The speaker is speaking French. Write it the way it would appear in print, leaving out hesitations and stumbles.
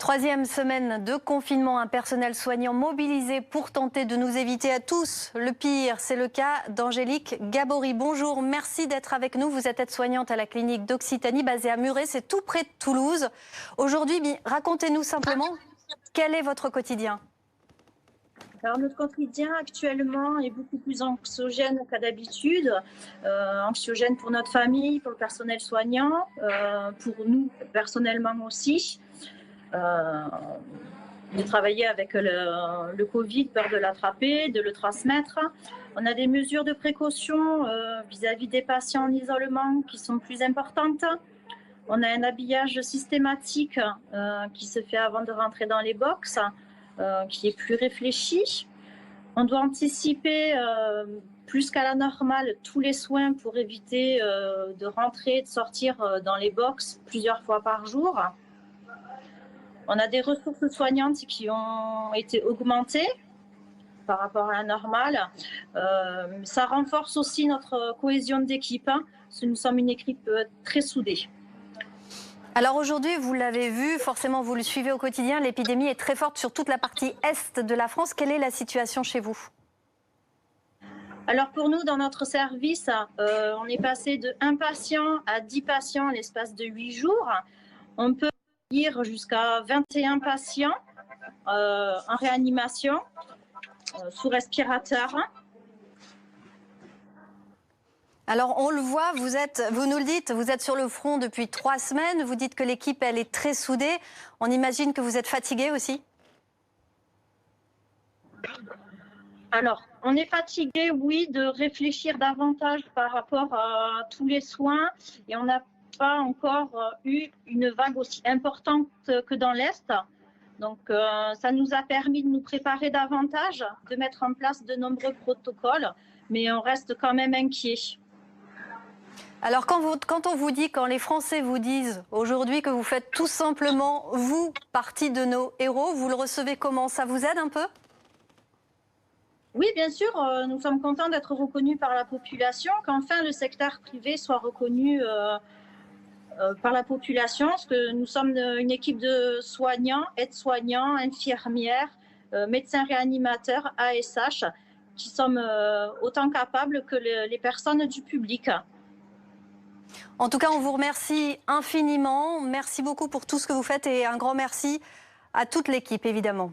Troisième semaine de confinement, un personnel soignant mobilisé pour tenter de nous éviter à tous le pire. C'est le cas d'Angélique Gabory. Bonjour, merci d'être avec nous. Vous êtes aide-soignante à la clinique d'Occitanie basée à Muret, c'est tout près de Toulouse. Aujourd'hui, racontez-nous simplement quel est votre quotidien. Alors, notre quotidien actuellement est beaucoup plus anxiogène qu'à d'habitude. Anxiogène pour notre famille, pour le personnel soignant, pour nous personnellement aussi. De travailler avec le Covid, peur de l'attraper, de le transmettre. On a des mesures de précaution vis-à-vis des patients en isolement qui sont plus importantes. On a un habillage systématique qui se fait avant de rentrer dans les box, qui est plus réfléchi. On doit anticiper plus qu'à la normale tous les soins pour éviter de rentrer et de sortir dans les box plusieurs fois par jour. On a des ressources soignantes qui ont été augmentées par rapport à la normale. Ça renforce aussi notre cohésion d'équipe, parce que nous sommes une équipe très soudée. Alors aujourd'hui, vous l'avez vu, forcément vous le suivez au quotidien, l'épidémie est très forte sur toute la partie est de la France. Quelle est la situation chez vous ? Alors pour nous, dans notre service, on est passé de 1 patient à 10 patients en l'espace de 8 jours. On peut accueillir jusqu'à 21 patients en réanimation sous respirateur. Alors on le voit, vous nous le dites, vous êtes sur le front depuis 3 semaines, vous dites que l'équipe elle est très soudée. On imagine que vous êtes fatigué aussi ? Alors, on est fatigué, oui, de réfléchir davantage par rapport à tous les soins et on n'a pas encore eu une vague aussi importante que dans l'Est. Donc, ça nous a permis de nous préparer davantage, de mettre en place de nombreux protocoles, mais on reste quand même inquiet. Alors quand les Français vous disent aujourd'hui que vous faites tout simplement, vous, partie de nos héros, vous le recevez comment ? Ça vous aide un peu ? Oui, bien sûr, nous sommes contents d'être reconnus par la population, qu'enfin le secteur privé soit reconnu par la population, parce que nous sommes une équipe de soignants, aides-soignants, infirmières, médecins réanimateurs, ASH, qui sommes autant capables que les personnes du public. En tout cas, on vous remercie infiniment. Merci beaucoup pour tout ce que vous faites et un grand merci à toute l'équipe, évidemment.